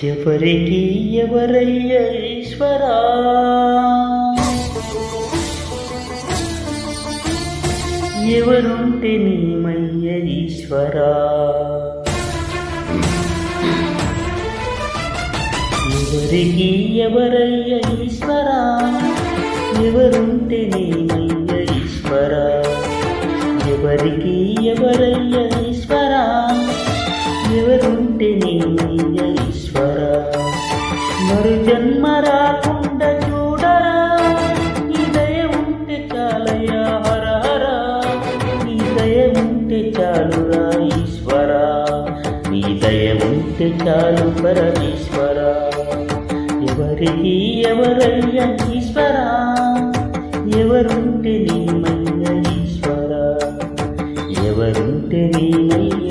ఎవరికి ఎవరయ్య ఈశ్వరా, ఎవరుంటే నీమయ్య ఈశ్వరా, ఎవరికి ఎవరయ్య ఈశ్వరా, ఎవరుంటే నీమయ్య ఈశ్వరా, ఎవరికి ఎవరయ్య ఈశ్వరా, ఎవరుంటే నీమయ్య ఈశ్వరా. మరు జన్మ రాకుండా చూడరా, నీ దయ ఉంటే చాలయ్యా హర హర, నీ దయ ఉంటే చాలురా ఈశ్వరా, నీ దయ ఉంటే చాలు పరమేశ్వరా. ఎవరికి ఎవరయ్య ఈశ్వరా, ఎవరుంటే నీమయ్య ఈశ్వరా, ఎవరుంటే నీమయ్య